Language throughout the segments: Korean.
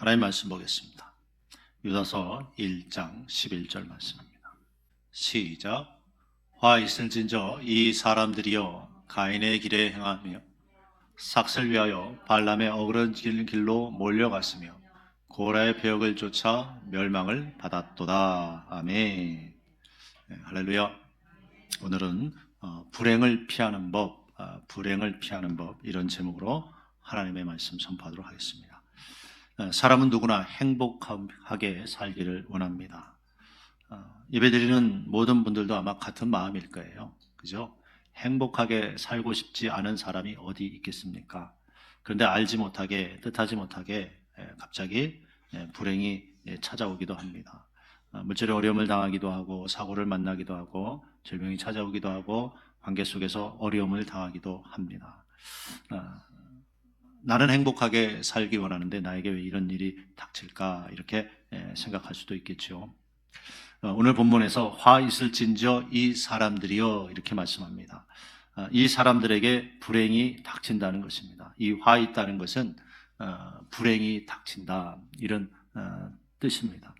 하나님 말씀 보겠습니다. 유다서 1장 11절 말씀입니다. 시작. 화 있을진저 이 사람들이여 가인의 길에 행하며 삭슬 위하여 발람의 어그러진 길로 몰려갔으며 고라의 배역을 쫓아 멸망을 받았도다. 아멘. 네, 할렐루야. 오늘은 불행을 피하는 법, 이런 제목으로 하나님의 말씀 선포하도록 하겠습니다. 사람은 누구나 행복하게 살기를 원합니다. 예배드리는 모든 분들도 아마 같은 마음일 거예요. 그죠? 행복하게 살고 싶지 않은 사람이 어디 있겠습니까? 그런데 알지 못하게, 뜻하지 못하게 갑자기 불행이 찾아오기도 합니다. 물질의 어려움을 당하기도 하고, 사고를 만나기도 하고, 질병이 찾아오기도 하고, 관계 속에서 어려움을 당하기도 합니다. 나는 행복하게 살기 원하는데 나에게 왜 이런 일이 닥칠까, 이렇게 생각할 수도 있겠죠. 오늘 본문에서 화 있을진저 이 사람들이여 이렇게 말씀합니다. 이 사람들에게 불행이 닥친다는 것입니다. 이 화 있다는 것은 불행이 닥친다, 이런 뜻입니다.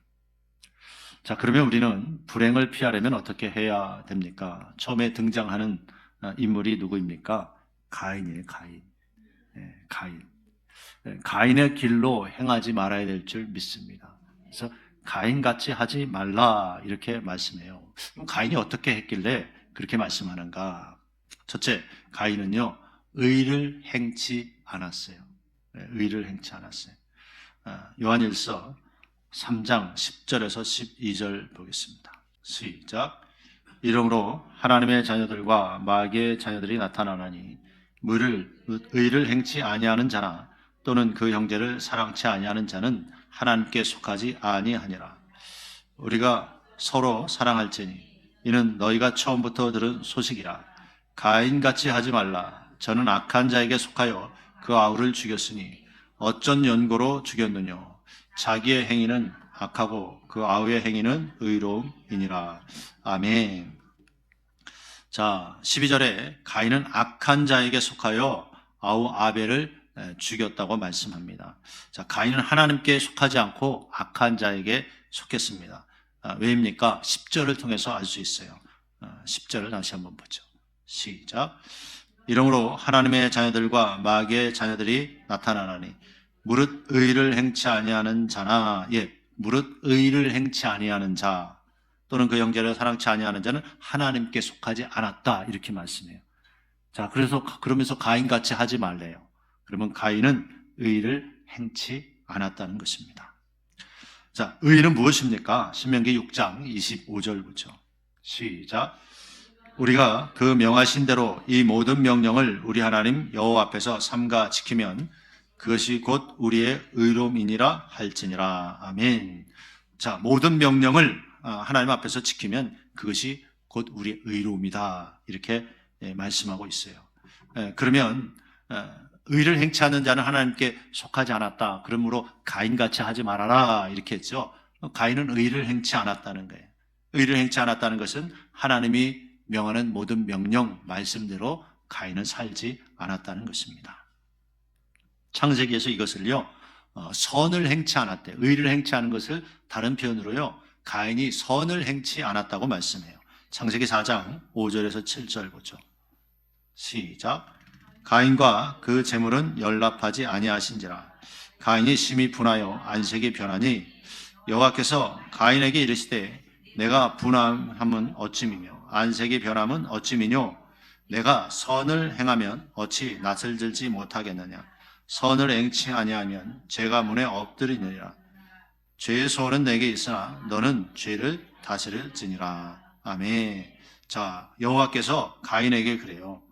자, 그러면 우리는 불행을 피하려면 어떻게 해야 됩니까? 처음에 등장하는 인물이 누구입니까? 가인이에요. 가인의 길로 행하지 말아야 될 줄 믿습니다. 그래서 가인같이 하지 말라, 이렇게 말씀해요. 그럼 가인이 어떻게 했길래 그렇게 말씀하는가? 첫째, 가인은요, 의를 행치 않았어요. 의를 행치 않았어요. 요한일서 3장 10절에서 12절 보겠습니다. 시작. 이러므로 하나님의 자녀들과 마귀의 자녀들이 나타나나니 의를 행치 아니하는 자나 또는 그 형제를 사랑치 아니하는 자는 하나님께 속하지 아니하니라. 우리가 서로 사랑할지니 이는 너희가 처음부터 들은 소식이라. 가인같이 하지 말라. 저는 악한 자에게 속하여 그 아우를 죽였으니 어쩐 연고로 죽였느냐. 자기의 행위는 악하고 그 아우의 행위는 의로움이니라. 아멘. 자, 12절에 가인은 악한 자에게 속하여 아우 아벨을 죽였다고 말씀합니다. 자, 가인은 하나님께 속하지 않고 악한 자에게 속했습니다. 왜입니까? 10절을 통해서 알 수 있어요. 10절을 다시 한번 보죠. 시작. 이러므로 하나님의 자녀들과 마귀의 자녀들이 나타나나니 무릇 의를 행치 아니하는 자나, 무릇 의를 행치 아니하는 자 또는 그 형제를 사랑치 아니하는 자는 하나님께 속하지 않았다, 이렇게 말씀해요. 자, 그러면서 가인같이 하지 말래요. 그러면 가인은 의를 행치 않았다는 것입니다. 자, 의는 무엇입니까? 신명기 6장 25절 보죠. 시작. 우리가 그 명하신 대로 이 모든 명령을 우리 하나님 여호와 앞에서 삼가 지키면 그것이 곧 우리의 의로움이니라 할지니라. 아멘. 자, 모든 명령을 하나님 앞에서 지키면 그것이 곧 우리의 의로움이다, 이렇게 말씀하고 있어요. 그러면 의를 행치 않는 자는 하나님께 속하지 않았다, 그러므로 가인같이 하지 말아라, 이렇게 했죠. 가인은 의를 행치 않았다는 거예요. 의를 행치 않았다는 것은 하나님이 명하는 모든 명령, 말씀대로 가인은 살지 않았다는 것입니다. 창세기에서 이것을요, 선을 행치 않았대. 의를 행치 않은 것을 다른 표현으로요, 가인이 선을 행치 않았다고 말씀해요. 창세기 4장 5절에서 7절 보죠. 시작. 가인과 그 재물은 연락하지 아니하신지라. 가인이 심히 분하여 안색이 변하니 여호와께서 가인에게 이르시되 내가 분함은 어찌미며 안색이 변함은 어찌미뇨. 내가 선을 행하면 어찌 낯을 들지 못하겠느냐. 선을 행치 아니하면 죄가 문에 엎드리느니라. 죄의 소원은 내게 있으나 너는 죄를 다스릴지니라. 아멘. 자, 여호와께서 가인에게 그래요.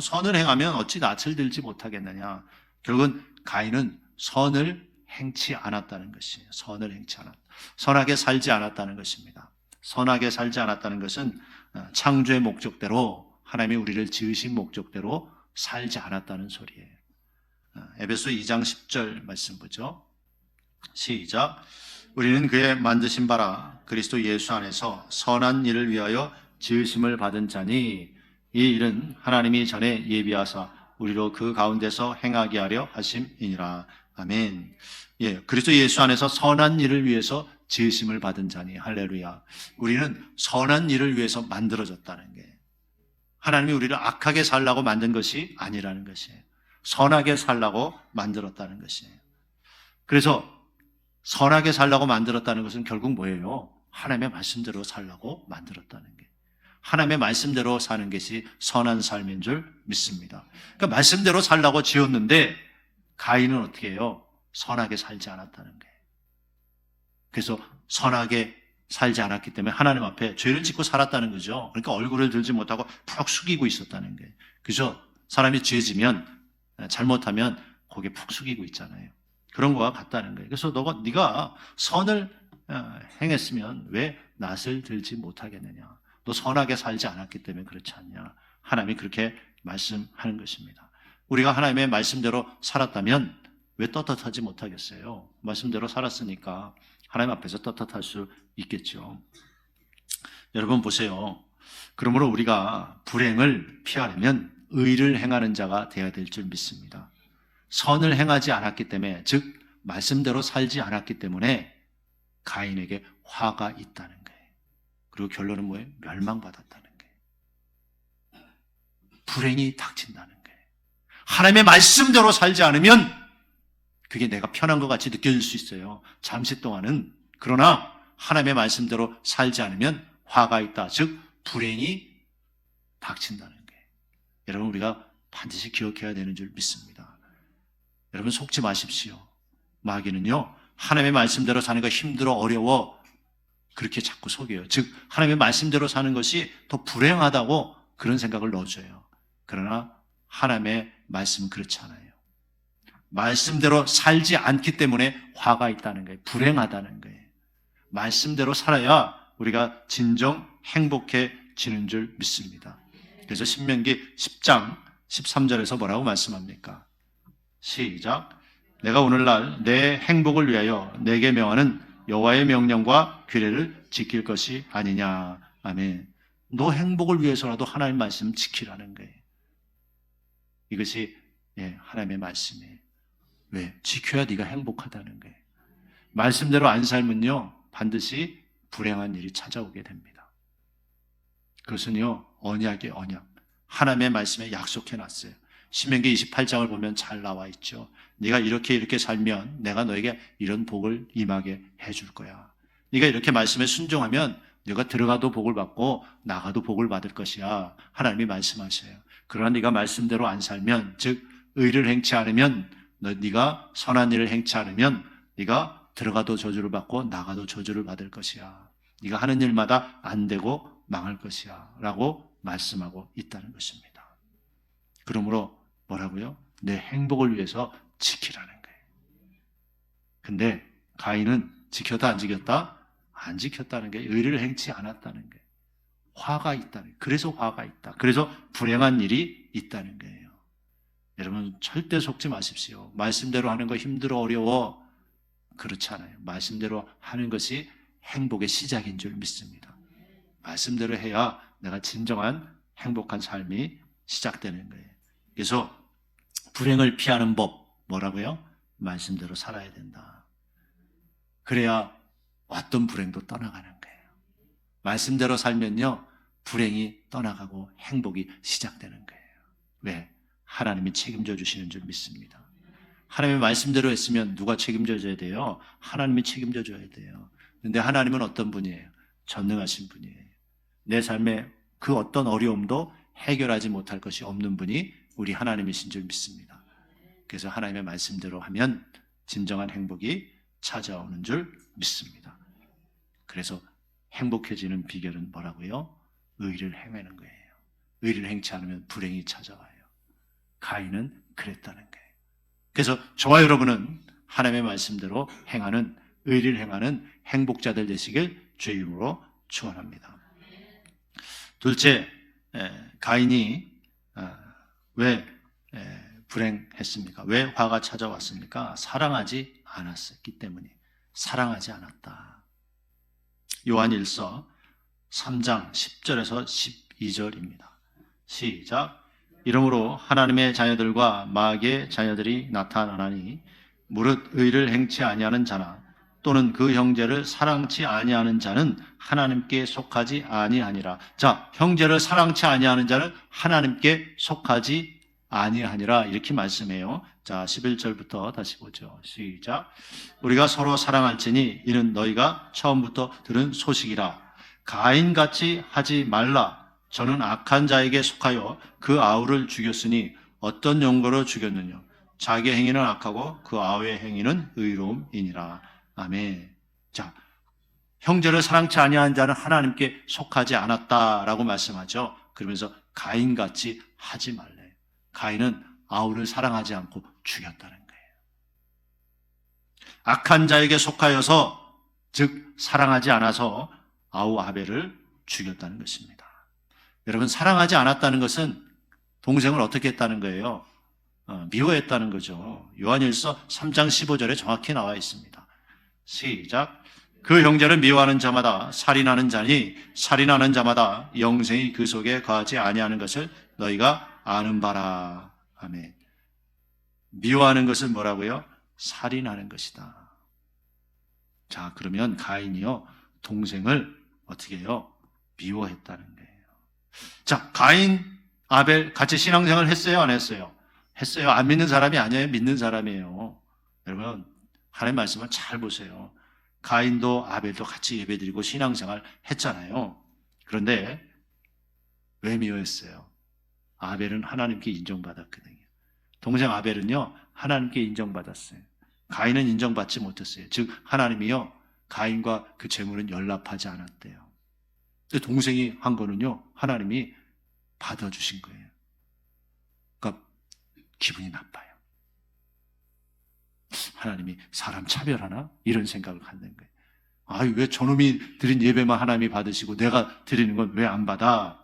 선을 행하면 어찌 낯을 들지 못하겠느냐. 결국은 가인은 선을 행치 않았다는 것이에요. 선을 행치 않았다. 선하게 살지 않았다는 것입니다. 선하게 살지 않았다는 것은 창조의 목적대로, 하나님이 우리를 지으신 목적대로 살지 않았다는 소리예요. 에베소 2장 10절 말씀 보죠. 시작. 우리는 그의 만드신 바라 그리스도 예수 안에서 선한 일을 위하여 지으심을 받은 자니 이 일은 하나님이 전에 예비하사 우리로 그 가운데서 행하게 하려 하심이니라. 아멘. 예, 그리스도 예수 안에서 선한 일을 위해서 지으심을 받은 자니. 할렐루야. 우리는 선한 일을 위해서 만들어졌다는 게, 하나님이 우리를 악하게 살라고 만든 것이 아니라는 것이에요. 선하게 살라고 만들었다는 것이에요. 그래서 선하게 살라고 만들었다는 것은 결국 뭐예요? 하나님의 말씀대로 살라고 만들었다는 게, 하나님의 말씀대로 사는 것이 선한 삶인 줄 믿습니다. 그러니까 말씀대로 살라고 지었는데 가인은 어떻게 해요? 선하게 살지 않았다는 거예요. 그래서 선하게 살지 않았기 때문에 하나님 앞에 죄를 짓고 살았다는 거죠. 그러니까 얼굴을 들지 못하고 푹 숙이고 있었다는 거예요. 그죠? 사람이 죄 지면, 잘못하면 고개 푹 숙이고 있잖아요. 그런 거와 같다는 거예요. 그래서 네가 선을 행했으면 왜 낯을 들지 못하겠느냐? 너 선하게 살지 않았기 때문에 그렇지 않냐? 하나님이 그렇게 말씀하는 것입니다. 우리가 하나님의 말씀대로 살았다면 왜 떳떳하지 못하겠어요? 말씀대로 살았으니까 하나님 앞에서 떳떳할 수 있겠죠. 여러분 보세요. 그러므로 우리가 불행을 피하려면 의를 행하는 자가 되어야 될 줄 믿습니다. 선을 행하지 않았기 때문에, 즉 말씀대로 살지 않았기 때문에 가인에게 화가 있다는 거예요. 그리고 결론은 뭐예요? 멸망받았다는 거예요. 불행이 닥친다는 거예요. 하나님의 말씀대로 살지 않으면 그게 내가 편한 것 같이 느껴질 수 있어요, 잠시 동안은. 그러나 하나님의 말씀대로 살지 않으면 화가 있다, 즉 불행이 닥친다는 거예요. 여러분, 우리가 반드시 기억해야 되는 줄 믿습니다. 여러분, 속지 마십시오. 마귀는요, 하나님의 말씀대로 사는 거 힘들어, 어려워, 그렇게 자꾸 속여요. 즉 하나님의 말씀대로 사는 것이 더 불행하다고 그런 생각을 넣어줘요. 그러나 하나님의 말씀은 그렇지 않아요. 말씀대로 살지 않기 때문에 화가 있다는 거예요. 불행하다는 거예요. 말씀대로 살아야 우리가 진정 행복해지는 줄 믿습니다. 그래서 신명기 10장 13절에서 뭐라고 말씀합니까? 시작. 내가 오늘날 내 행복을 위하여 내게 명하는 여호와의 명령과 규례를 지킬 것이 아니냐. 아멘. 너 행복을 위해서라도 하나님의 말씀 지키라는 거예요. 이것이 하나님의 말씀이에요. 왜? 지켜야 네가 행복하다는 거예요. 말씀대로 안 살면요, 반드시 불행한 일이 찾아오게 됩니다. 그것은요, 언약의 언약. 하나님의 말씀에 약속해 놨어요. 신명기 28장을 보면 잘 나와 있죠. 네가 이렇게 살면 내가 너에게 이런 복을 임하게 해줄 거야. 네가 이렇게 말씀에 순종하면 네가 들어가도 복을 받고 나가도 복을 받을 것이야. 하나님이 말씀하셔요. 그러나 네가 말씀대로 안 살면, 즉 의를 행치 않으면, 네가 선한 일을 행치 않으면 네가 들어가도 저주를 받고 나가도 저주를 받을 것이야. 네가 하는 일마다 안 되고 망할 것이야 라고 말씀하고 있다는 것입니다. 그러므로 뭐라고요? 내 행복을 위해서 지키라는 거예요. 근데 가인은 지켰다 안 지켰다? 안 지켰다는 게, 의를 행치 않았다는 게, 화가 있다는 거예요. 그래서 화가 있다. 그래서 불행한 일이 있다는 거예요. 여러분, 절대 속지 마십시오. 말씀대로 하는 거 힘들어, 어려워. 그렇지 않아요. 말씀대로 하는 것이 행복의 시작인 줄 믿습니다. 말씀대로 해야 내가 진정한 행복한 삶이 시작되는 거예요. 그래서 불행을 피하는 법, 뭐라고요? 말씀대로 살아야 된다. 그래야 어떤 불행도 떠나가는 거예요. 말씀대로 살면요, 불행이 떠나가고 행복이 시작되는 거예요. 왜? 하나님이 책임져 주시는 줄 믿습니다. 하나님의 말씀대로 했으면 누가 책임져 줘야 돼요? 하나님이 책임져 줘야 돼요. 그런데 하나님은 어떤 분이에요? 전능하신 분이에요. 내 삶에 그 어떤 어려움도 해결하지 못할 것이 없는 분이 우리 하나님이신 줄 믿습니다. 그래서 하나님의 말씀대로 하면 진정한 행복이 찾아오는 줄 믿습니다. 그래서 행복해지는 비결은 뭐라고요? 의를 행하는 거예요. 의를 행치 않으면 불행이 찾아와요. 가인은 그랬다는 거예요. 그래서 저와 여러분은 하나님의 말씀대로 행하는, 의를 행하는 행복자들 되시길 주의 이름으로 축원합니다. 둘째, 가인이 왜 불행했습니까? 왜 화가 찾아왔습니까? 사랑하지 않았기 때문에. 사랑하지 않았다. 요한일서 3장 10절에서 12절입니다. 시작. 이러므로 하나님의 자녀들과 마귀의 자녀들이 나타나니 무릇 의를 행치 아니하는 자나 또는 그 형제를 사랑치 아니하는 자는 하나님께 속하지 아니하니라. 자, 형제를 사랑치 아니하는 자는 하나님께 속하지 아니하니라. 이렇게 말씀해요. 자, 11절부터 다시 보죠. 시작. 우리가 서로 사랑할지니 이는 너희가 처음부터 들은 소식이라. 가인같이 하지 말라. 저는 악한 자에게 속하여 그 아우를 죽였으니 어떤 용거로 죽였느냐. 자기 행위는 악하고 그 아우의 행위는 의로움이니라. 아멘. 자, 형제를 사랑치 아니한 자는 하나님께 속하지 않았다라고 말씀하죠. 그러면서 가인같이 하지 말래. 가인은 아우를 사랑하지 않고 죽였다는 거예요. 악한 자에게 속하여서, 즉 사랑하지 않아서 아우 아벨을 죽였다는 것입니다. 여러분, 사랑하지 않았다는 것은 동생을 어떻게 했다는 거예요? 미워했다는 거죠. 요한일서 3장 15절에 정확히 나와 있습니다. 시작. 그 형제를 미워하는 자마다 살인하는 자니 살인하는 자마다 영생이 그 속에 거하지 아니하는 것을 너희가 아는 바라. 아멘. 미워하는 것은 뭐라고요? 살인하는 것이다. 자, 그러면 가인이요, 동생을 어떻게 해요? 미워했다는 거예요. 자, 가인, 아벨 같이 신앙생활 했어요? 안 했어요? 했어요. 안 믿는 사람이 아니에요. 믿는 사람이에요. 여러분, 하나님의 말씀을 잘 보세요. 가인도 아벨도 같이 예배드리고 신앙생활 했잖아요. 그런데 왜 미워했어요? 아벨은 하나님께 인정받았거든요. 동생 아벨은요, 하나님께 인정받았어요. 가인은 인정받지 못했어요. 즉 하나님이요, 가인과 그 재물은 연락하지 않았대요. 근데 동생이 한 거는요, 하나님이 받아주신 거예요. 그러니까 기분이 나빠요. 하나님이 사람 차별하나? 이런 생각을 갖는 거예요. 아유, 왜 저놈이 드린 예배만 하나님이 받으시고 내가 드리는 건 왜 안 받아?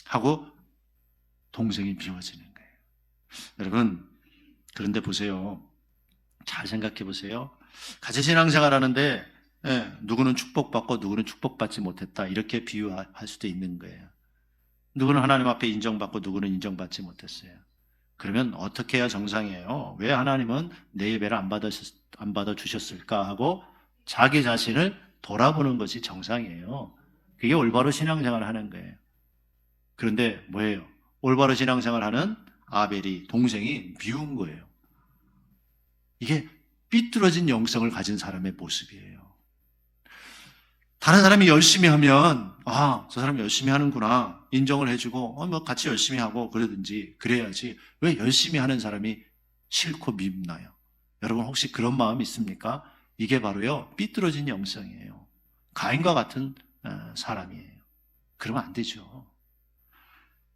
하고 동생이 미워지는 거예요. 여러분, 그런데 보세요. 잘 생각해 보세요. 같이 신앙생활 하는데 누구는 축복받고 누구는 축복받지 못했다, 이렇게 비유할 수도 있는 거예요. 누구는 하나님 앞에 인정받고 누구는 인정받지 못했어요. 그러면 어떻게 해야 정상이에요? 왜 하나님은 내 예배를 안 받아주셨을까 하고 자기 자신을 돌아보는 것이 정상이에요. 그게 올바로 신앙생활을 하는 거예요. 그런데 뭐예요? 올바로 신앙생활을 하는 아벨이, 동생이 미운 거예요. 이게 삐뚤어진 영성을 가진 사람의 모습이에요. 다른 사람이 열심히 하면 저 사람이 열심히 하는구나 인정을 해주고 뭐 같이 열심히 하고 그러든지 그래야지, 왜 열심히 하는 사람이 싫고 밉나요? 여러분, 혹시 그런 마음 있습니까? 이게 바로요, 삐뚤어진 영성이에요. 가인과 같은 사람이에요. 그러면 안 되죠.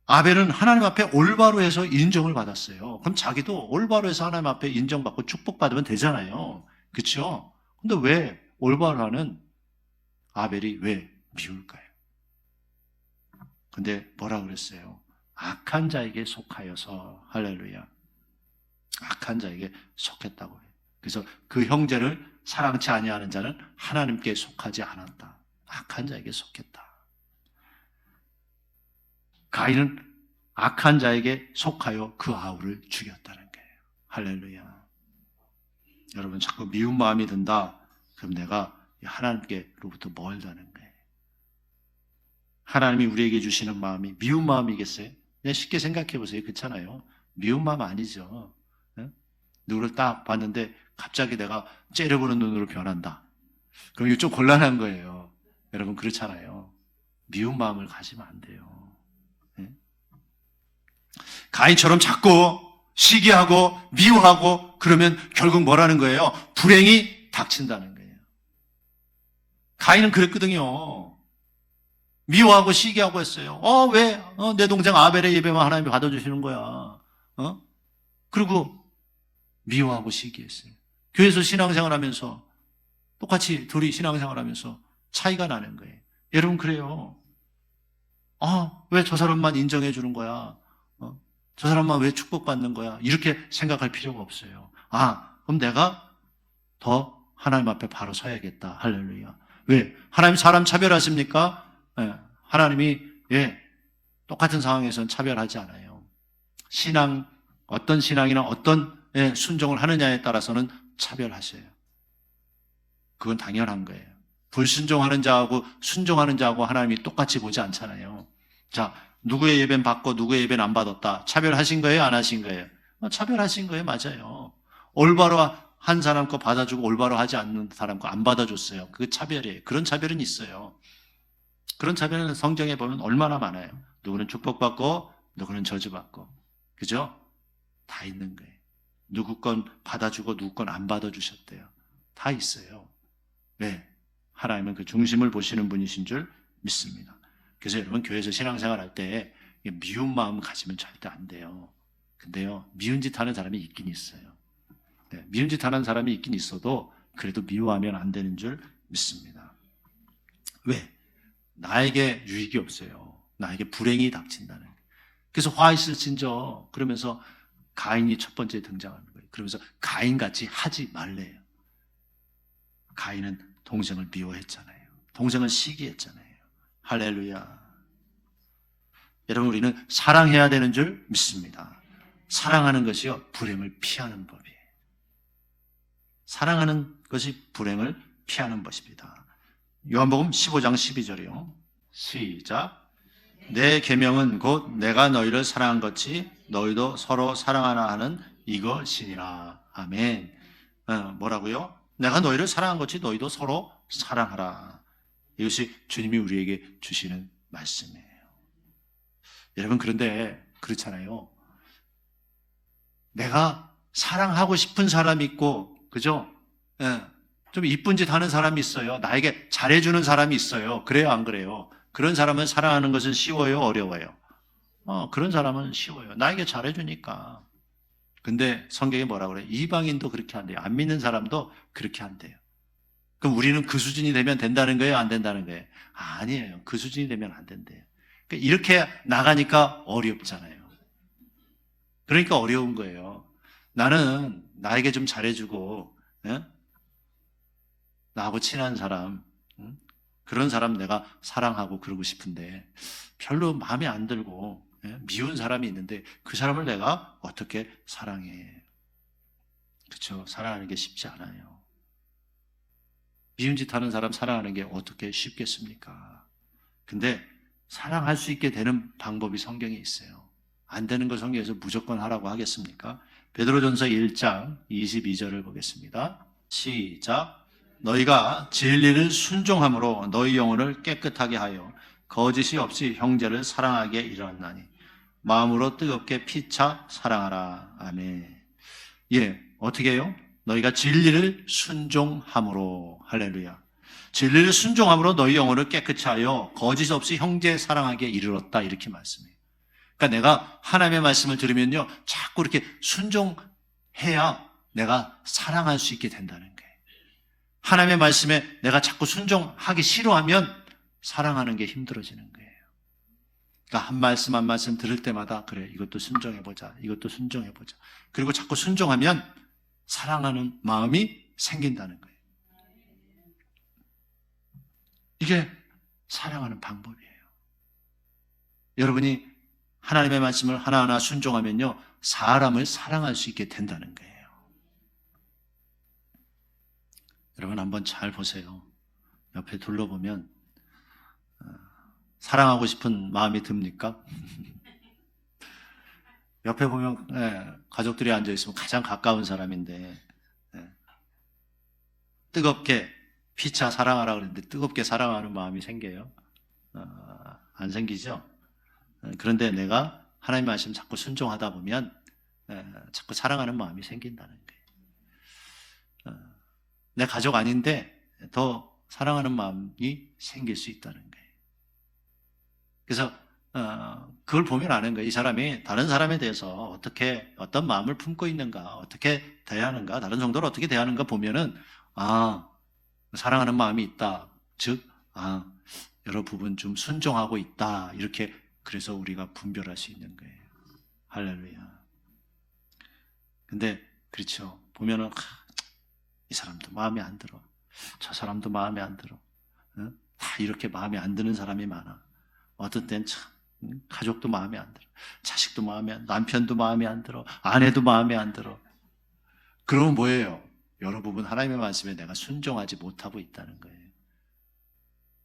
아벨은 하나님 앞에 올바로 해서 인정을 받았어요. 그럼 자기도 올바로 해서 하나님 앞에 인정받고 축복받으면 되잖아요. 그렇죠? 근데 왜 올바로 하는 아벨이 왜 미울까요? 근데 뭐라 그랬어요? 악한 자에게 속하여서. 할렐루야. 악한 자에게 속했다고 해요. 그래서 그 형제를 사랑치 아니하는 자는 하나님께 속하지 않았다. 악한 자에게 속했다. 가인은 악한 자에게 속하여 그 아우를 죽였다는 거예요. 할렐루야. 여러분, 자꾸 미운 마음이 든다. 그럼 내가 하나님께로부터 멀다는 거예요. 하나님이 우리에게 주시는 마음이 미운 마음이겠어요? 그냥 쉽게 생각해 보세요. 그렇잖아요. 미운 마음 아니죠. 누구를 딱 봤는데 갑자기 내가 째려보는 눈으로 변한다. 그럼 이거 좀 곤란한 거예요. 여러분, 그렇잖아요. 미운 마음을 가지면 안 돼요. 가인처럼 자꾸 시기하고 미워하고 그러면 결국 뭐라는 거예요? 불행이 닥친다는 거예요. 가인은 그랬거든요. 미워하고 시기하고 했어요. 왜 내 동생 아벨의 예배만 하나님이 받아주시는 거야? 그리고 미워하고 시기했어요. 교회에서 신앙생활 하면서 똑같이 둘이 신앙생활 하면서 차이가 나는 거예요. 여러분, 그래요. 왜 저 사람만 인정해 주는 거야? 저 사람만 왜 축복받는 거야? 이렇게 생각할 필요가 없어요. 그럼 내가 더 하나님 앞에 바로 서야겠다. 할렐루야. 왜? 하나님 사람 차별하십니까? 하나님이 똑같은 상황에서는 차별하지 않아요. 어떤 신앙이나 어떤 순종을 하느냐에 따라서는 차별하셔요. 그건 당연한 거예요. 불순종하는 자하고 순종하는 자하고 하나님이 똑같이 보지 않잖아요. 자, 누구의 예배는 받고 누구의 예배는 안 받았다. 차별하신 거예요? 안 하신 거예요? 차별하신 거예요. 맞아요. 올바로 한 사람 거 받아주고 올바로 하지 않는 사람 거 안 받아줬어요. 그게 차별이에요. 그런 차별은 있어요. 그런 차별은 성경에 보면 얼마나 많아요. 누구는 축복받고 누구는 저주받고. 그죠? 다 있는 거예요. 누구 건 받아주고 누구 건 안 받아주셨대요. 다 있어요. 왜? 하나님은 그 중심을 보시는 분이신 줄 믿습니다. 그래서 여러분 교회에서 신앙생활 할 때 미운 마음 가지면 절대 안 돼요. 근데요, 미운 짓 하는 사람이 있긴 있어요. 네, 미운 짓 하는 사람이 있긴 있어도 그래도 미워하면 안 되는 줄 믿습니다. 왜? 나에게 유익이 없어요. 나에게 불행이 닥친다는 거예요. 그래서 화 있으신저 그러면서 가인이 첫 번째 등장하는 거예요. 그러면서 가인같이 하지 말래요. 가인은 동생을 미워했잖아요. 동생을 시기했잖아요. 할렐루야. 여러분, 우리는 사랑해야 되는 줄 믿습니다. 사랑하는 것이요, 불행을 피하는 법이에요. 사랑하는 것이 불행을 피하는 것입니다. 요한복음 15장 12절이요. 시작. 내 계명은 곧 내가 너희를 사랑한 것이 너희도 서로 사랑하라 하는 이것이니라. 아멘. 뭐라고요? 내가 너희를 사랑한 것이 너희도 서로 사랑하라. 이것이 주님이 우리에게 주시는 말씀이에요. 여러분, 그런데 그렇잖아요. 내가 사랑하고 싶은 사람이 있고, 그죠? 좀 이쁜 짓 하는 사람이 있어요. 나에게 잘해주는 사람이 있어요. 그래요, 안 그래요? 그런 사람은 사랑하는 것은 쉬워요, 어려워요? 그런 사람은 쉬워요. 나에게 잘해주니까. 근데 성경에 뭐라 그래요? 이방인도 그렇게 한대요. 안 믿는 사람도 그렇게 한대요. 그럼 우리는 그 수준이 되면 된다는 거예요? 안 된다는 거예요? 아니에요. 그 수준이 되면 안 된대요. 그러니까 이렇게 나가니까 어렵잖아요. 그러니까 어려운 거예요. 나는 나에게 좀 잘해주고, 나하고 친한 사람, 그런 사람 내가 사랑하고 그러고 싶은데 별로 마음에 안 들고 미운 사람이 있는데 그 사람을 내가 어떻게 사랑해? 그렇죠? 사랑하는 게 쉽지 않아요. 미운 짓 하는 사람 사랑하는 게 어떻게 쉽겠습니까? 근데 사랑할 수 있게 되는 방법이 성경에 있어요. 안 되는 걸 성경에서 무조건 하라고 하겠습니까? 베드로전서 1장 22절을 보겠습니다. 시작. 너희가 진리를 순종함으로 너희 영혼을 깨끗하게 하여 거짓이 없이 형제를 사랑하게 이르렀나니 마음으로 뜨겁게 피차 사랑하라. 아멘. 예, 어떻게 해요? 너희가 진리를 순종함으로. 할렐루야. 진리를 순종함으로 너희 영혼을 깨끗이 하여 거짓 없이 형제 사랑하게 이르렀다. 이렇게 말씀해요. 그러니까 내가 하나님의 말씀을 들으면요, 자꾸 이렇게 순종해야 내가 사랑할 수 있게 된다는 거예요. 하나님의 말씀에 내가 자꾸 순종하기 싫어하면 사랑하는 게 힘들어지는 거예요. 그러니까 한 말씀 한 말씀 들을 때마다 그래, 이것도 순종해보자, 이것도 순종해보자. 그리고 자꾸 순종하면 사랑하는 마음이 생긴다는 거예요. 이게 사랑하는 방법이에요. 여러분이 하나님의 말씀을 하나하나 순종하면요, 사람을 사랑할 수 있게 된다는 거예요. 여러분 한번 잘 보세요. 옆에 둘러보면 사랑하고 싶은 마음이 듭니까? 옆에 보면 가족들이 앉아있으면 가장 가까운 사람인데 뜨겁게 피차 사랑하라 그랬는데 뜨겁게 사랑하는 마음이 생겨요? 안 생기죠? 그런데 내가 하나님 말씀 자꾸 순종하다 보면 자꾸 사랑하는 마음이 생긴다는 거예요. 내 가족 아닌데 더 사랑하는 마음이 생길 수 있다는 거예요. 그래서 그걸 보면 아는 거예요. 이 사람이 다른 사람에 대해서 어떻게 어떤 마음을 품고 있는가, 어떻게 대하는가, 다른 성도를 어떻게 대하는가 보면은 사랑하는 마음이 있다. 즉 여러 부분 좀 순종하고 있다. 이렇게 그래서 우리가 분별할 수 있는 거예요. 할렐루야. 근데 그렇죠. 보면은 이 사람도 마음에 안 들어. 저 사람도 마음에 안 들어. 다 이렇게 마음에 안 드는 사람이 많아. 어떤 때는 참 가족도 마음에 안 들어. 자식도 마음에 안 들어. 남편도 마음에 안 들어. 아내도 마음에 안 들어. 그러면 뭐예요? 여러 부분 하나님의 말씀에 내가 순종하지 못하고 있다는 거예요.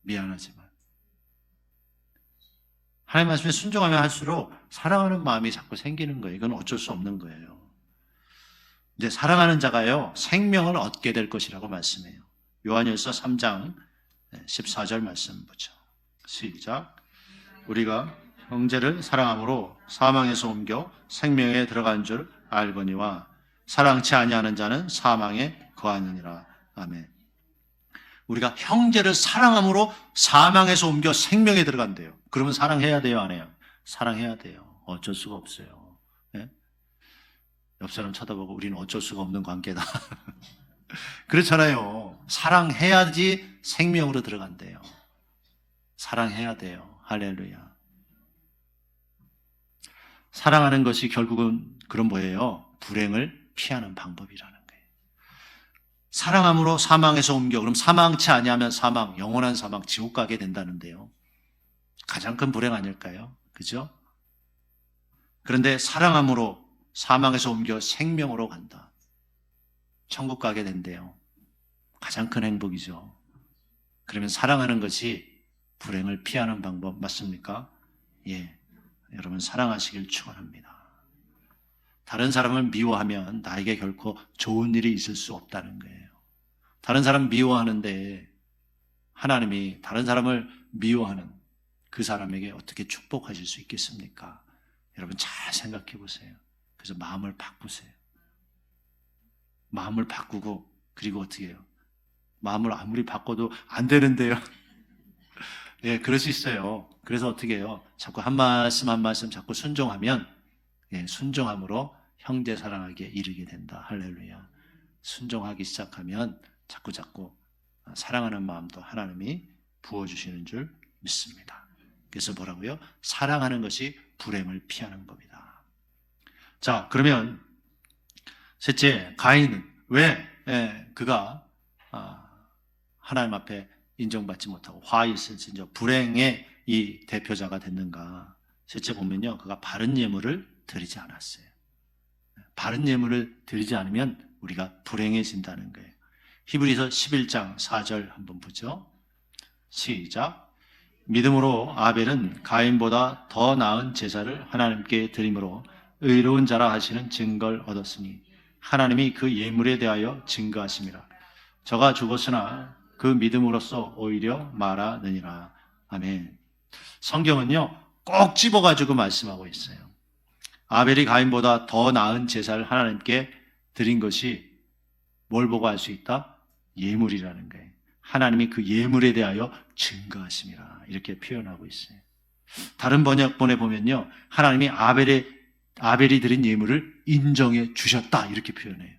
미안하지만. 하나님 말씀에 순종하면 할수록 사랑하는 마음이 자꾸 생기는 거예요. 이건 어쩔 수 없는 거예요. 이제 사랑하는 자가요, 생명을 얻게 될 것이라고 말씀해요. 요한일서 3장 14절 말씀 보죠. 시작. 우리가 형제를 사랑함으로 사망에서 옮겨 생명에 들어간 줄 알거니와 사랑치 아니하는 자는 사망에 거하느니라. 아멘. 우리가 형제를 사랑함으로 사망에서 옮겨 생명에 들어간대요. 그러면 사랑해야 돼요, 안 해요? 사랑해야 돼요. 어쩔 수가 없어요. 네? 옆 사람 쳐다보고 우리는 어쩔 수가 없는 관계다. 그렇잖아요. 사랑해야지 생명으로 들어간대요. 사랑해야 돼요. 할렐루야. 사랑하는 것이 결국은 그런 뭐예요? 불행을 피하는 방법이라는 거예요. 사랑함으로 사망에서 옮겨. 그럼 사망치 아니하면 사망, 영원한 사망, 지옥 가게 된다는데요. 가장 큰 불행 아닐까요? 그죠? 그런데 사랑함으로 사망에서 옮겨 생명으로 간다. 천국 가게 된대요. 가장 큰 행복이죠. 그러면 사랑하는 것이 불행을 피하는 방법 맞습니까? 예. 여러분 사랑하시길 축원합니다. 다른 사람을 미워하면 나에게 결코 좋은 일이 있을 수 없다는 거예요. 다른 사람 미워하는데 하나님이 다른 사람을 미워하는 그 사람에게 어떻게 축복하실 수 있겠습니까? 여러분 잘 생각해 보세요. 그래서 마음을 바꾸세요. 마음을 바꾸고 그리고 어떻게 해요? 마음을 아무리 바꿔도 안 되는데요. 예, 그럴 수 있어요. 그래서 어떻게 해요? 자꾸 한 말씀 한 말씀 자꾸 순종하면 예, 순종함으로 형제 사랑하기에 이르게 된다. 할렐루야. 순종하기 시작하면 자꾸 사랑하는 마음도 하나님이 부어주시는 줄 믿습니다. 그래서 뭐라고요? 사랑하는 것이 불행을 피하는 법이다. 자, 그러면 셋째, 가인은 왜 그가 하나님 앞에 인정받지 못하고 화이슬진저 불행의 이 대표자가 됐는가? 셋째 보면요, 그가 바른 예물을 드리지 않았어요. 바른 예물을 드리지 않으면 우리가 불행해진다는 거예요. 히브리서 11장 4절 한번 보죠. 시작. 믿음으로 아벨은 가인보다 더 나은 제사를 하나님께 드림으로 의로운 자라 하시는 증거를 얻었으니 하나님이 그 예물에 대하여 증거하심이라. 저가 죽었으나 그 믿음으로써 오히려 말하느니라. 아멘. 성경은요, 꼭 집어가지고 말씀하고 있어요. 아벨이 가인보다 더 나은 제사를 하나님께 드린 것이 뭘 보고 알 수 있다? 예물이라는 거예요. 하나님이 그 예물에 대하여 증거하심이라 이렇게 표현하고 있어요. 다른 번역본에 보면요, 하나님이 아벨이 드린 예물을 인정해 주셨다 이렇게 표현해요.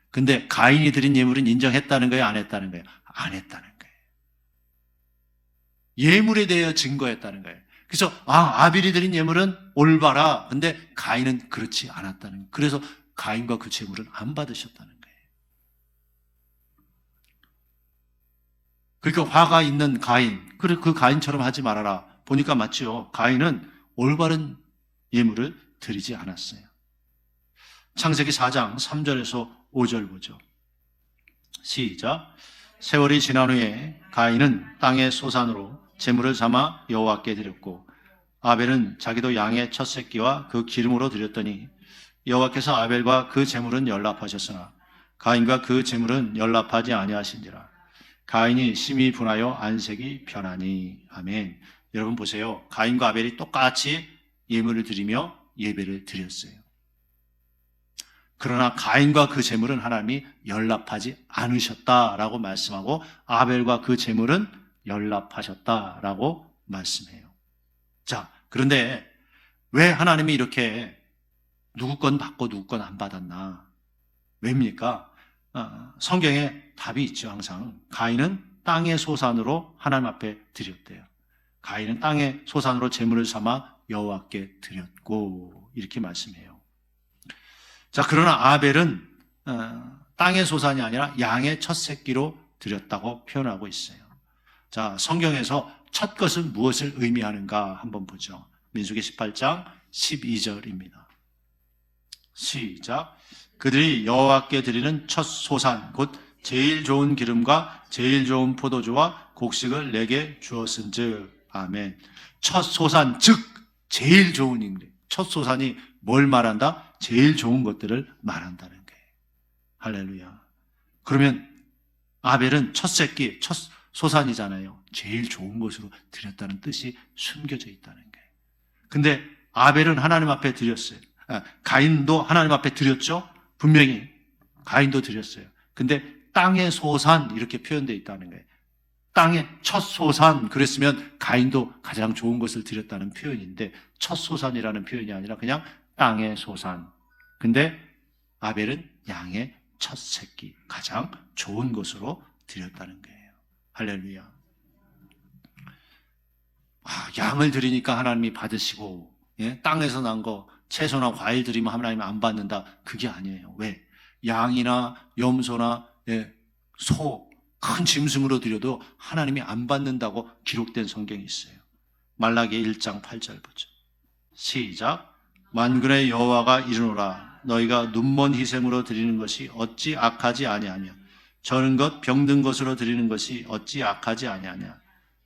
근데 가인이 드린 예물은 인정했다는 거예요? 안 했다는 거예요? 안 했다는 거예요. 예물에 대하여 증거했다는 거예요. 그래서 아벨이 드린 예물은 올바라. 근데 가인은 그렇지 않았다는 거예요. 그래서 가인과 그 제물은 안 받으셨다는 거예요. 그러니까 화가 있는 가인, 그래 그 가인처럼 하지 말아라. 보니까 맞죠. 가인은 올바른 예물을 드리지 않았어요. 창세기 4장 3절에서 5절 보죠. 시작. 세월이 지난 후에 가인은 땅의 소산으로 제물을 삼아 여호와께 드렸고 아벨은 자기도 양의 첫 새끼와 그 기름으로 드렸더니 여호와께서 아벨과 그 제물은 연락하셨으나 가인과 그 제물은 연락하지 아니하신지라. 가인이 심히 분하여 안색이 변하니. 아멘. 여러분 보세요. 가인과 아벨이 똑같이 예물을 드리며 예배를 드렸어요. 그러나 가인과 그 제물은 하나님이 연락하지 않으셨다라고 말씀하고 아벨과 그 제물은 연락하셨다라고 말씀해요. 자, 그런데 왜 하나님이 이렇게 누구 건 받고 누구 건 안 받았나? 왜입니까? 성경에 답이 있죠. 항상 가인은 땅의 소산으로 하나님 앞에 드렸대요. 가인은 땅의 소산으로 제물을 삼아 여호와께 드렸고 이렇게 말씀해요. 자, 그러나 아벨은 땅의 소산이 아니라 양의 첫 새끼로 드렸다고 표현하고 있어요. 자, 성경에서 첫 것은 무엇을 의미하는가 한번 보죠. 민수기 18장 12절입니다. 시작. 그들이 여호와께 드리는 첫 소산 곧 제일 좋은 기름과 제일 좋은 포도주와 곡식을 내게 주었은즉. 아멘. 첫 소산, 즉 제일 좋은 인데, 첫 소산이 뭘 말한다? 제일 좋은 것들을 말한다는 거예요. 할렐루야. 그러면 아벨은 첫 새끼, 첫 소산이잖아요. 제일 좋은 것으로 드렸다는 뜻이 숨겨져 있다는 거예요. 근데 아벨은 하나님 앞에 드렸어요. 가인도 하나님 앞에 드렸죠. 분명히 가인도 드렸어요. 근데 땅의 소산 이렇게 표현되어 있다는 거예요. 땅의 첫 소산, 그랬으면 가인도 가장 좋은 것을 드렸다는 표현인데 첫 소산이라는 표현이 아니라 그냥 땅의 소산. 근데 아벨은 양의 첫 새끼, 가장 좋은 것으로 드렸다는 거예요. 할렐루야. 양을 드리니까 하나님이 받으시고, 땅에서 난 거, 채소나 과일 드리면 하나님이 안 받는다. 그게 아니에요. 왜? 양이나 염소나 소, 큰 짐승으로 드려도 하나님이 안 받는다고 기록된 성경이 있어요. 말라기 1장 8절 보죠. 시작. 만군의 여호와가 이르노라. 너희가 눈먼 희생으로 드리는 것이 어찌 악하지 아니하며 저는 것 병든 것으로 드리는 것이 어찌 악하지 아니하냐.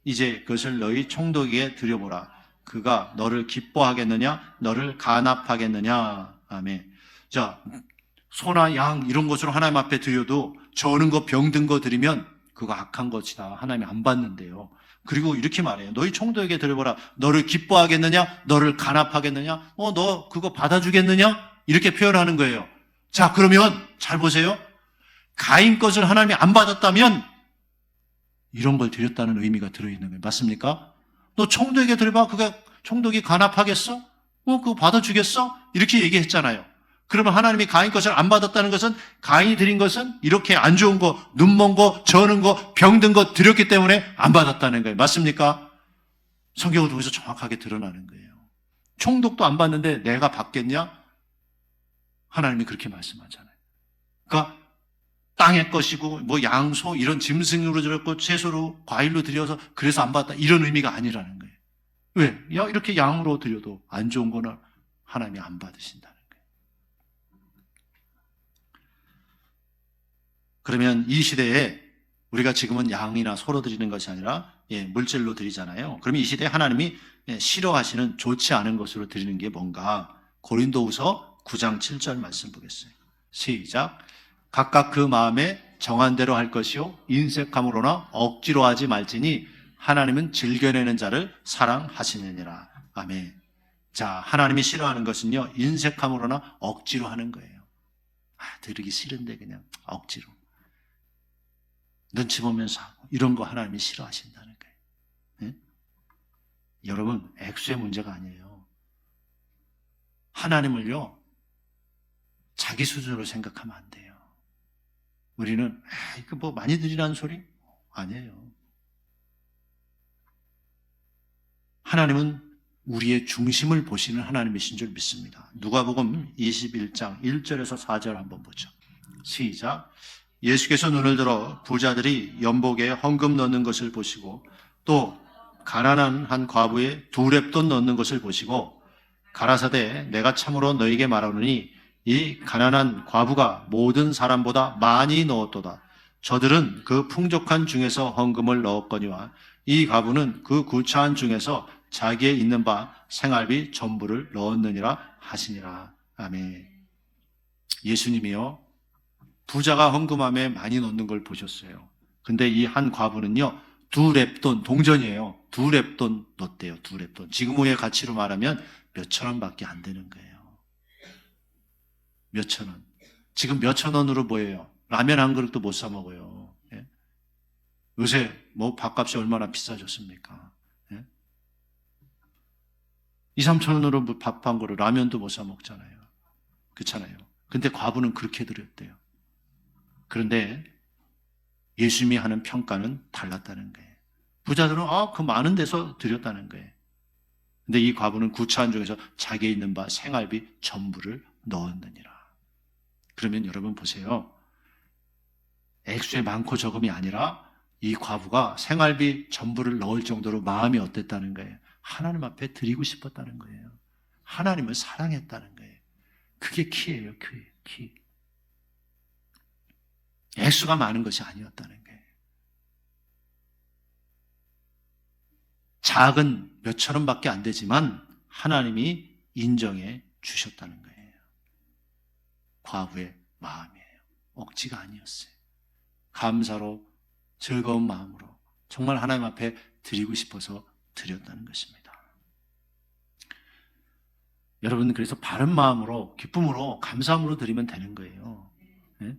이제 그것을 너희 총독에게 드려보라. 그가 너를 기뻐하겠느냐 너를 간합하겠느냐. 아멘. 자, 소나 양 이런 것으로 하나님 앞에 드려도 저는 거 병든 거 드리면 그거 악한 것이다. 하나님이 안 받는데요. 그리고 이렇게 말해요. 너희 총독에게 드려보라. 너를 기뻐하겠느냐 너를 간합하겠느냐. 너 그거 받아주겠느냐. 이렇게 표현하는 거예요. 자, 그러면 잘 보세요. 가인 것을 하나님이 안 받았다면 이런 걸 드렸다는 의미가 들어있는 거예요. 맞습니까? 너 총독에게 드려봐. 그게 총독이 간합하겠어? 그거 받아주겠어? 이렇게 얘기했잖아요. 그러면 하나님이 가인 것을 안 받았다는 것은 가인이 드린 것은 이렇게 안 좋은 거, 눈먼 거, 저는 거, 병든 거 드렸기 때문에 안 받았다는 거예요. 맞습니까? 성경을 통해서 정확하게 드러나는 거예요. 총독도 안 받는데 내가 받겠냐? 하나님이 그렇게 말씀하잖아요. 그러니까 땅의 것이고 뭐 양소 이런 짐승으로 드렸고 채소로 과일로 드려서 그래서 안 받았다 이런 의미가 아니라는 거예요. 왜? 이렇게 양으로 드려도 안 좋은 거는 하나님이 안 받으신다는 거예요. 그러면 이 시대에 우리가 지금은 양이나 소로 드리는 것이 아니라 물질로 드리잖아요. 그러면 이 시대에 하나님이 싫어하시는 좋지 않은 것으로 드리는 게 뭔가? 고린도후서 9장 7절 말씀 보겠어요. 시작. 각각 그 마음에 정한 대로 할 것이요 인색함으로나 억지로 하지 말지니 하나님은 즐겨내는 자를 사랑하시느니라. 아멘. 자, 하나님이 싫어하는 것은요 인색함으로나 억지로 하는 거예요. 드리기 싫은데 그냥 억지로 눈치 보면서 하고 이런 거 하나님이 싫어하신다는 거예요. 여러분, 액수의 문제가 아니에요. 하나님을요 자기 수준으로 생각하면 안 돼요. 우리는 이거 뭐 많이 드리라는 소리? 아니에요. 하나님은 우리의 중심을 보시는 하나님이신 줄 믿습니다. 누가복음 21장 1절에서 4절 한번 보죠. 시작. 예수께서 눈을 들어 부자들이 연복에 헌금 넣는 것을 보시고 또 가난한 한 과부의 두 렙돈 넣는 것을 보시고 가라사대 내가 참으로 너희에게 말하노니 이 가난한 과부가 모든 사람보다 많이 넣었도다. 저들은 그 풍족한 중에서 헌금을 넣었거니와 이 과부는 그 구차한 중에서 자기의 있는 바 생활비 전부를 넣었느니라 하시니라. 아멘. 예수님이요 부자가 헌금함에 많이 넣는 걸 보셨어요. 근데 이 한 과부는요 두 렙돈, 동전이에요. 두 렙돈 넣었대요. 두 렙돈. 지금의 가치로 말하면 몇천 원밖에 안 되는 거예요. 몇천 원. 지금 몇천 원으로 뭐예요? 라면 한 그릇도 못 사 먹어요. 예? 요새 뭐 밥값이 얼마나 비싸졌습니까? 예? 2, 3천 원으로 밥 한 그릇 라면도 못 사 먹잖아요. 그렇잖아요. 근데 과부는 그렇게 드렸대요. 그런데 예수님이 하는 평가는 달랐다는 거예요. 부자들은 그 많은 데서 드렸다는 거예요. 근데 이 과부는 구차한 중에서 자기에 있는 바 생활비 전부를 넣었느니라. 그러면 여러분 보세요. 액수의 많고 적음이 아니라 이 과부가 생활비 전부를 넣을 정도로 마음이 어땠다는 거예요. 하나님 앞에 드리고 싶었다는 거예요. 하나님을 사랑했다는 거예요. 그게 키예요, 키. 액수가 많은 것이 아니었다는 거예요. 작은 몇천 원밖에 안 되지만 하나님이 인정해 주셨다는 거예요. 과부의 마음이에요. 억지가 아니었어요. 감사로 즐거운 마음으로 정말 하나님 앞에 드리고 싶어서 드렸다는 것입니다. 여러분, 그래서 바른 마음으로 기쁨으로 감사함으로 드리면 되는 거예요. 네?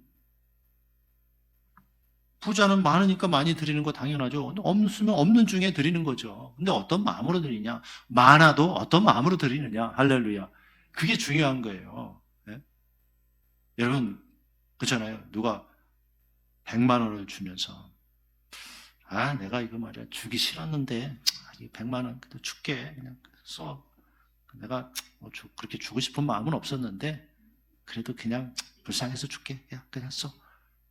부자는 많으니까 많이 드리는 거 당연하죠. 없으면 없는 중에 드리는 거죠. 근데 어떤 마음으로 드리냐? 많아도 어떤 마음으로 드리느냐? 할렐루야. 그게 중요한 거예요. 네? 여러분, 그렇잖아요. 누가 100만 원을 주면서 내가 이거 말이야 주기 싫었는데 100만 원 그래도 줄게. 그냥 써. 내가 그렇게 주고 싶은 마음은 없었는데 그래도 그냥 불쌍해서 줄게. 야, 그냥 써.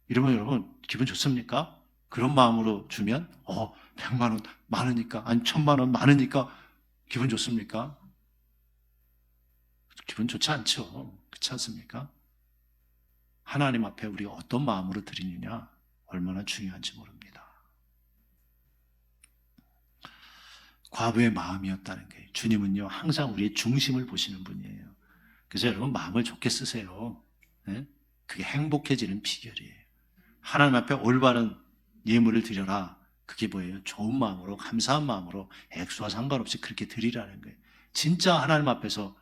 이러면 여러분 기분 좋습니까? 그런 마음으로 주면 100만 원 많으니까, 아니 1000만 원 많으니까 기분 좋습니까? 기분 좋지 않죠. 그렇지 않습니까? 하나님 앞에 우리가 어떤 마음으로 드리느냐 얼마나 중요한지 모릅니다. 과부의 마음이었다는 거예요. 주님은요 항상 우리의 중심을 보시는 분이에요. 그래서 여러분 마음을 좋게 쓰세요. 네? 그게 행복해지는 비결이에요. 하나님 앞에 올바른 예물을 드려라. 그게 뭐예요? 좋은 마음으로, 감사한 마음으로, 액수와 상관없이 그렇게 드리라는 거예요. 진짜 하나님 앞에서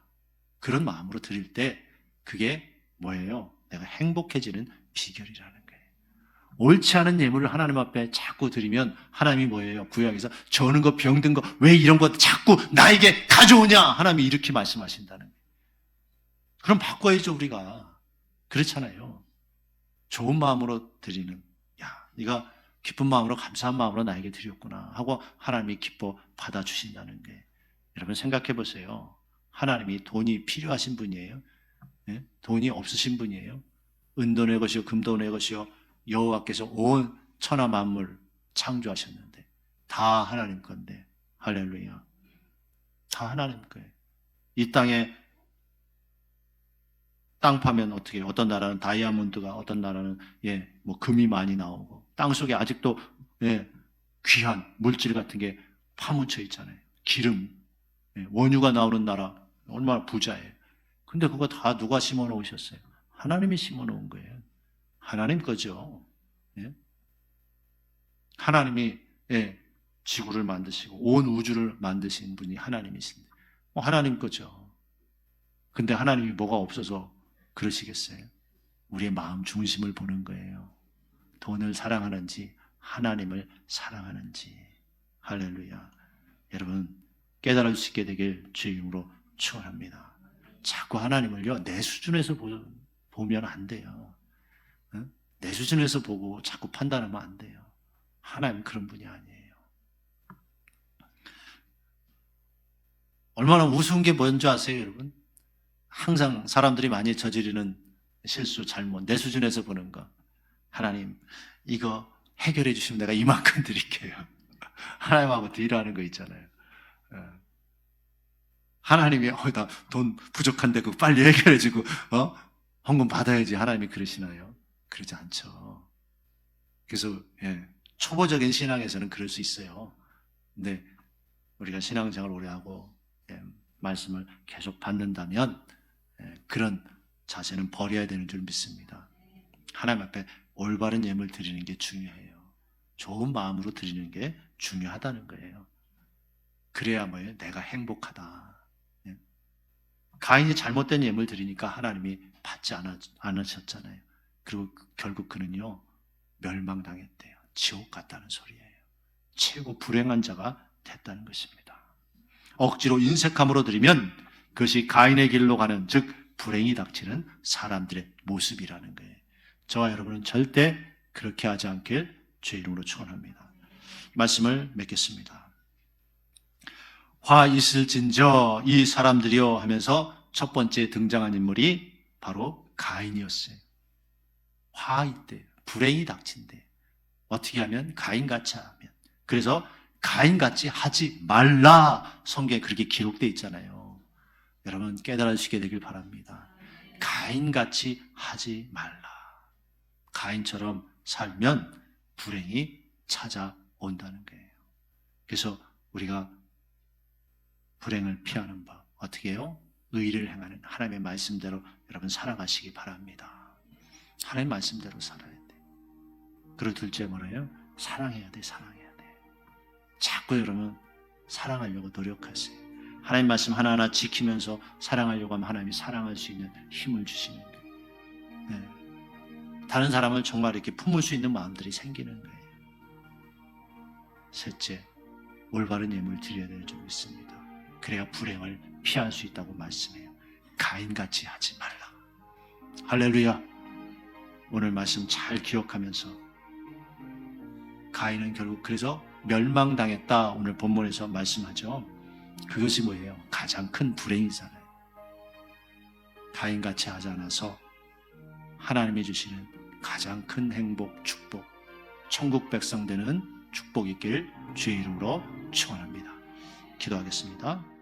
그런 마음으로 드릴 때 그게 뭐예요? 내가 행복해지는 비결이라는 거예요. 옳지 않은 예물을 하나님 앞에 자꾸 드리면 하나님이 뭐예요? 구약에서 저는 거 병든 거 왜 이런 거 자꾸 나에게 가져오냐? 하나님이 이렇게 말씀하신다는 거예요. 그럼 바꿔야죠 우리가. 그렇잖아요. 좋은 마음으로 드리는, 네가 기쁜 마음으로 감사한 마음으로 나에게 드렸구나 하고 하나님이 기뻐 받아주신다는 게, 여러분 생각해 보세요. 하나님이 돈이 필요하신 분이에요? 네? 돈이 없으신 분이에요? 은돈의 것이요 금돈의 것이요 여호와께서 온 천하 만물 창조하셨는데 다 하나님 건데, 할렐루야, 다 하나님 거예요. 이 땅에 땅 파면 어떻게 해요? 어떤 나라는 다이아몬드가, 어떤 나라는 뭐 금이 많이 나오고, 땅 속에 아직도 귀한 물질 같은 게 파묻혀 있잖아요. 기름, 원유가 나오는 나라 얼마나 부자예요. 근데 그거 다 누가 심어 놓으셨어요? 하나님이 심어 놓은 거예요. 하나님 거죠. 예? 하나님이 지구를 만드시고 온 우주를 만드신 분이 하나님이신데 하나님 거죠. 근데 하나님이 뭐가 없어서 그러시겠어요? 우리의 마음 중심을 보는 거예요. 돈을 사랑하는지 하나님을 사랑하는지. 할렐루야. 여러분 깨달을 수 있게 되길 주의 이름으로 축원합니다. 자꾸 하나님을요 내 수준에서 보면 안 돼요. 내 수준에서 보고 자꾸 판단하면 안 돼요. 하나님 그런 분이 아니에요. 얼마나 우스운 게 뭔지 아세요, 여러분? 항상 사람들이 많이 저지르는 실수, 잘못, 내 수준에서 보는 거. 하나님, 이거 해결해 주시면 내가 이만큼 드릴게요. 하나님하고 딜하는 거 있잖아요. 하나님이 나 돈 부족한데 그거 빨리 해결해 주고 헌금 받아야지. 하나님이 그러시나요? 그러지 않죠. 그래서 초보적인 신앙에서는 그럴 수 있어요. 근데 우리가 신앙생활 오래 하고 말씀을 계속 받는다면 그런 자세는 버려야 되는 줄 믿습니다. 하나님 앞에 올바른 예물 드리는 게 중요해요. 좋은 마음으로 드리는 게 중요하다는 거예요. 그래야 뭐예요? 내가 행복하다. 가인이 잘못된 예물 드리니까 하나님이 받지 않으셨잖아요. 그리고 결국 그는요 멸망당했대요. 지옥 갔다는 소리예요. 최고 불행한 자가 됐다는 것입니다. 억지로 인색함으로 드리면 그것이 가인의 길로 가는, 즉 불행이 닥치는 사람들의 모습이라는 거예요. 저와 여러분은 절대 그렇게 하지 않길 주의 이름으로 축원합니다. 말씀을 맺겠습니다. 화 있을진저 이 사람들이요 하면서 첫 번째 등장한 인물이 바로 가인이었어요. 화 있대, 불행이 닥친대. 어떻게 하면? 가인같이 하면. 그래서 가인같이 하지 말라 성경에 그렇게 기록되어 있잖아요. 여러분 깨달으시게 되길 바랍니다. 가인같이 하지 말라. 가인처럼 살면 불행이 찾아온다는 거예요. 그래서 우리가 불행을 피하는 법 어떻게 해요? 의를 행하는 하나님의 말씀대로 여러분 살아가시기 바랍니다. 하나님의 말씀대로 살아야 돼. 그리고 둘째 뭐래요? 사랑해야 돼. 사랑해야 돼. 자꾸 여러분 사랑하려고 노력하세요. 하나님 말씀 하나하나 지키면서 사랑하려고 하면 하나님이 사랑할 수 있는 힘을 주시는 거예요. 네. 다른 사람을 정말 이렇게 품을 수 있는 마음들이 생기는 거예요. 셋째, 올바른 예물을 드려야 될 줄 믿습니다. 그래야 불행을 피할 수 있다고 말씀해요. 가인같이 하지 말라. 할렐루야. 오늘 말씀 잘 기억하면서 가인은 결국 그래서 멸망당했다. 오늘 본문에서 말씀하죠. 그것이 뭐예요? 가장 큰 불행이잖아요. 가인같이 하지 않아서 하나님이 주시는 가장 큰 행복, 축복, 천국 백성 되는 축복 있길 주의 이름으로 축원합니다. 기도하겠습니다.